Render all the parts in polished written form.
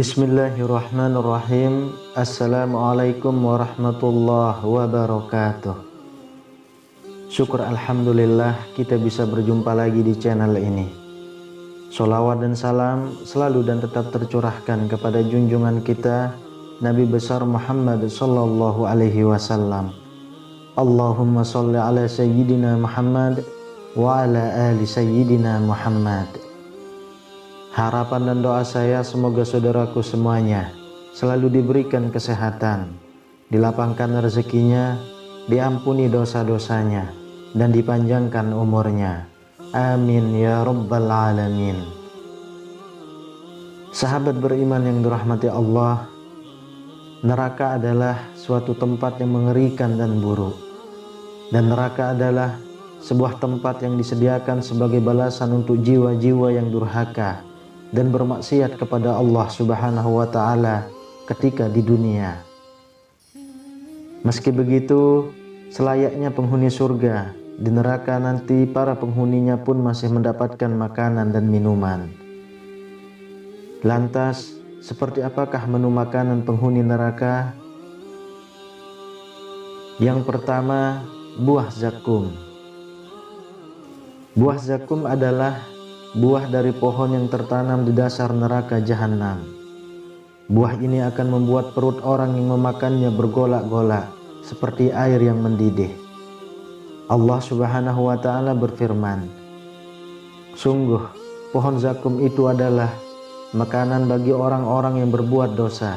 Bismillahirrahmanirrahim. Assalamualaikum warahmatullahi wabarakatuh. Syukur alhamdulillah kita bisa berjumpa lagi di channel ini. Sholawat dan salam selalu dan tetap tercurahkan kepada junjungan kita Nabi besar Muhammad sallallahu alaihi wasallam. Allahumma sholli ala sayyidina Muhammad wa ala ali sayyidina Muhammad. Harapan dan doa saya semoga saudaraku semuanya selalu diberikan kesehatan, dilapangkan rezekinya, diampuni dosa-dosanya, dan dipanjangkan umurnya. Amin ya rabbal alamin. Sahabat beriman yang dirahmati Allah, neraka adalah suatu tempat yang mengerikan dan buruk. Dan neraka adalah sebuah tempat yang disediakan sebagai balasan untuk jiwa-jiwa yang durhaka dan bermaksiat kepada Allah Subhanahu wa Ta'ala ketika di dunia. Meski begitu, selayaknya penghuni surga, di neraka nanti para penghuninya pun masih mendapatkan makanan dan minuman. Lantas, seperti apakah menu makanan penghuni neraka? Yang pertama, buah zakum. Buah zakum adalah buah dari pohon yang tertanam di dasar neraka jahanam. Buah ini akan membuat perut orang yang memakannya bergolak-golak seperti air yang mendidih. Allah Subhanahu wa Ta'ala berfirman, sungguh pohon zakum itu adalah makanan bagi orang-orang yang berbuat dosa.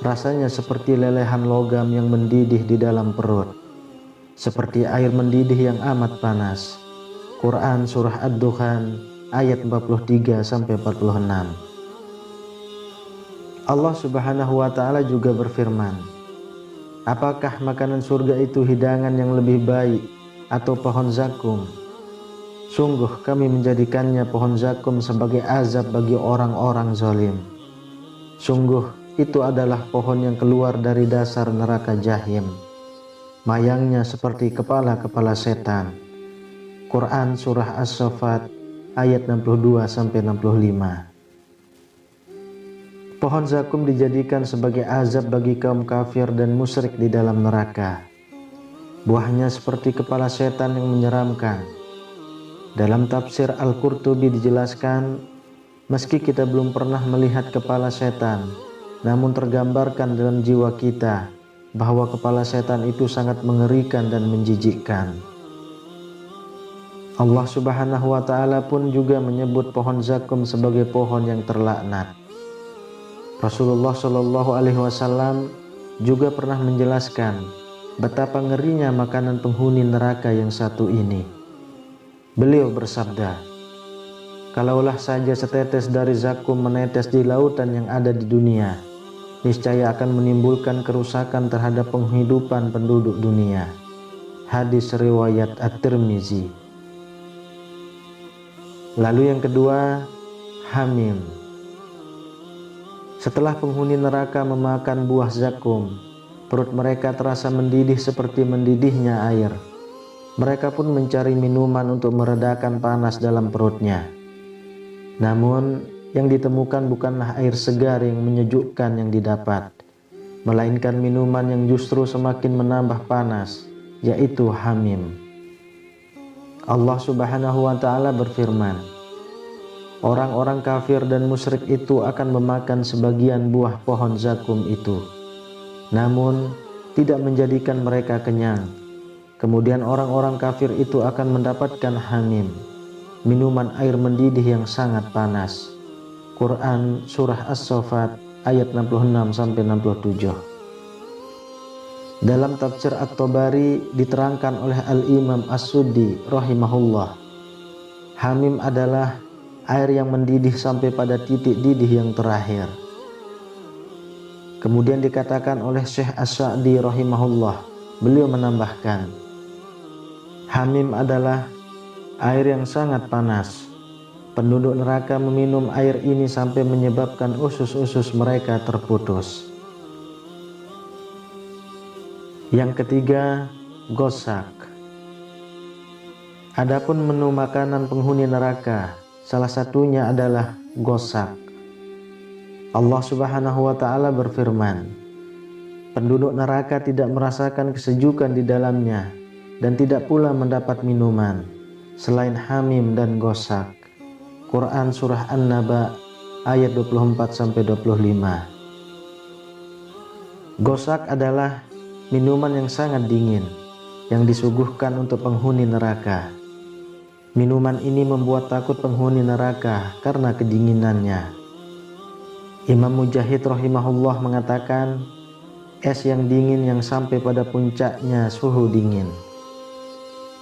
Rasanya seperti lelehan logam yang mendidih di dalam perut, seperti air mendidih yang amat panas. Quran Surah Ad-Dukhan ayat 43-46. Allah Subhanahu wa Ta'ala juga berfirman, apakah makanan surga itu hidangan yang lebih baik atau pohon zakum? Sungguh kami menjadikannya pohon zakum sebagai azab bagi orang-orang zalim. Sungguh itu adalah pohon yang keluar dari dasar neraka jahim. Mayangnya seperti kepala-kepala setan. Quran Surah As-Saffat ayat 62-65. Pohon zakum dijadikan sebagai azab bagi kaum kafir dan musyrik di dalam neraka. Buahnya seperti kepala setan yang menyeramkan. Dalam tafsir Al-Qurtubi dijelaskan, meski kita belum pernah melihat kepala setan, namun tergambarkan dalam jiwa kita bahwa kepala setan itu sangat mengerikan dan menjijikkan. Allah Subhanahu wa Ta'ala pun juga menyebut pohon zakum sebagai pohon yang terlaknat. Rasulullah Shallallahu alaihi wasallam juga pernah menjelaskan betapa ngerinya makanan penghuni neraka yang satu ini. Beliau bersabda, kalaulah saja setetes dari zakum menetes di lautan yang ada di dunia, niscaya akan menimbulkan kerusakan terhadap penghidupan penduduk dunia. Hadis riwayat At-Tirmizi. Lalu yang kedua, hamim. Setelah penghuni neraka memakan buah zakum, perut mereka terasa mendidih seperti mendidihnya air. Mereka pun mencari minuman untuk meredakan panas dalam perutnya. Namun, yang ditemukan bukanlah air segar yang menyejukkan yang didapat, melainkan minuman yang justru semakin menambah panas, yaitu hamim. Allah Subhanahu wa Ta'ala berfirman, orang-orang kafir dan musyrik itu akan memakan sebagian buah pohon zakum itu, namun tidak menjadikan mereka kenyang. Kemudian orang-orang kafir itu akan mendapatkan hamim, minuman air mendidih yang sangat panas. Quran Surah As-Saffat ayat 66-67. Dalam tafsir At-Tabari diterangkan oleh Al-Imam As-Suddi rahimahullah, hamim adalah air yang mendidih sampai pada titik didih yang terakhir. Kemudian dikatakan oleh Syekh As-Sa'di rahimahullah, beliau menambahkan, hamim adalah air yang sangat panas. Penduduk neraka meminum air ini sampai menyebabkan usus-usus mereka terputus. Yang ketiga, gosak. Adapun menu makanan penghuni neraka, salah satunya adalah gosak. Allah Subhanahu wa Ta'ala berfirman, penduduk neraka tidak merasakan kesejukan di dalamnya dan tidak pula mendapat minuman selain hamim dan ghosak. Quran Surah An-Naba ayat 24-25. Ghosak adalah minuman yang sangat dingin yang disuguhkan untuk penghuni neraka. Minuman ini membuat takut penghuni neraka karena kedinginannya. Imam Mujahid rahimahullah mengatakan, es yang dingin yang sampai pada puncaknya suhu dingin.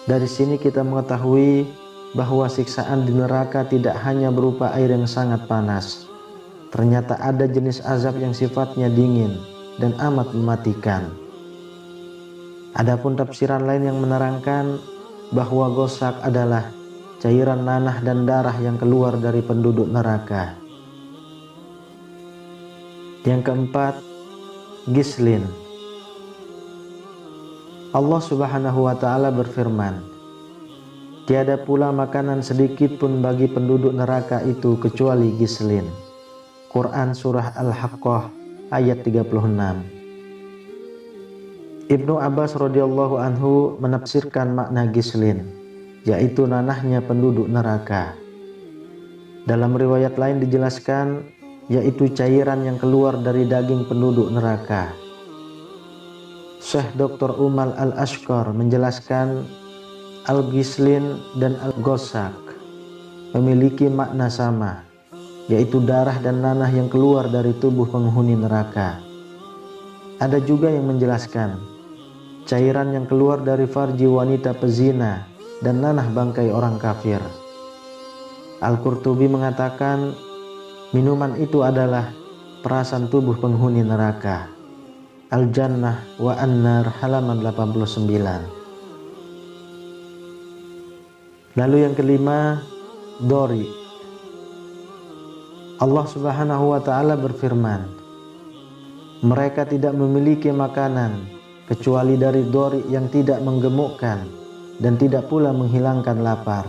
Dari sini kita mengetahui bahwa siksaan di neraka tidak hanya berupa air yang sangat panas. Ternyata ada jenis azab yang sifatnya dingin dan amat mematikan. Adapun tafsiran lain yang menerangkan bahwa ghosak adalah cairan nanah dan darah yang keluar dari penduduk neraka. Yang keempat, gislin. Allah Subhanahu wa Ta'ala berfirman, tiada pula makanan sedikit pun bagi penduduk neraka itu kecuali gislin. Quran Surah Al-Haqqah ayat 36. Ibnu Abbas radhiyallahu anhu menafsirkan makna gislin, yaitu nanahnya penduduk neraka. Dalam riwayat lain dijelaskan, yaitu cairan yang keluar dari daging penduduk neraka. Syekh Dr. Umal Al-Ashqar menjelaskan, al-gislin dan al-ghosak memiliki makna sama, yaitu darah dan nanah yang keluar dari tubuh penghuni neraka. Ada juga yang menjelaskan cairan yang keluar dari farji wanita pezina dan nanah bangkai orang kafir. Al-Qurtubi mengatakan minuman itu adalah perasan tubuh penghuni neraka. Al-Jannah wa An-Nar halaman 89. Lalu yang kelima, dori. Allah Subhanahu wa Ta'ala berfirman, mereka tidak memiliki makanan kecuali dari dori yang tidak menggemukkan dan tidak pula menghilangkan lapar.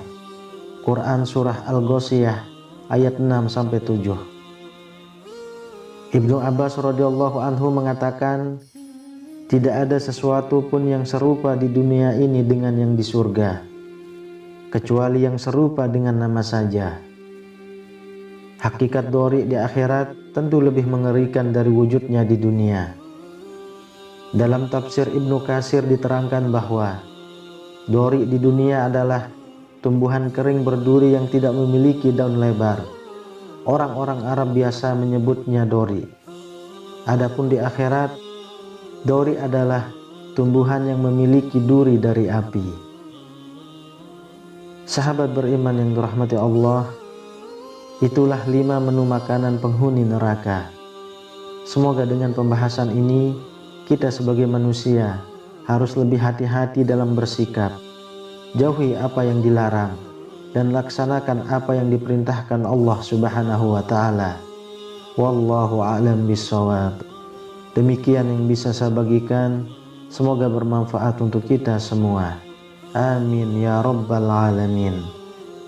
Quran Surah Al-Ghoshiyah ayat 6-7. Ibnu Abbas radhiyallahu anhu mengatakan, tidak ada sesuatu pun yang serupa di dunia ini dengan yang di surga, kecuali yang serupa dengan nama saja. Hakikat dori di akhirat tentu lebih mengerikan dari wujudnya di dunia. Dalam tafsir Ibnu Katsir diterangkan bahwa dori di dunia adalah tumbuhan kering berduri yang tidak memiliki daun lebar. Orang-orang Arab biasa menyebutnya dori. Adapun di akhirat, dori adalah tumbuhan yang memiliki duri dari api. Sahabat beriman yang dirahmati Allah, itulah 5 menu makanan penghuni neraka. Semoga dengan pembahasan ini, kita sebagai manusia harus lebih hati-hati dalam bersikap. Jauhi apa yang dilarang dan laksanakan apa yang diperintahkan Allah Subhanahu wa Ta'ala. Wallahu a'lam bishawab. Demikian yang bisa saya bagikan, semoga bermanfaat untuk kita semua. Amin ya rabbal alamin.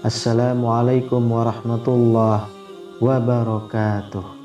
Assalamualaikum warahmatullahi wabarakatuh.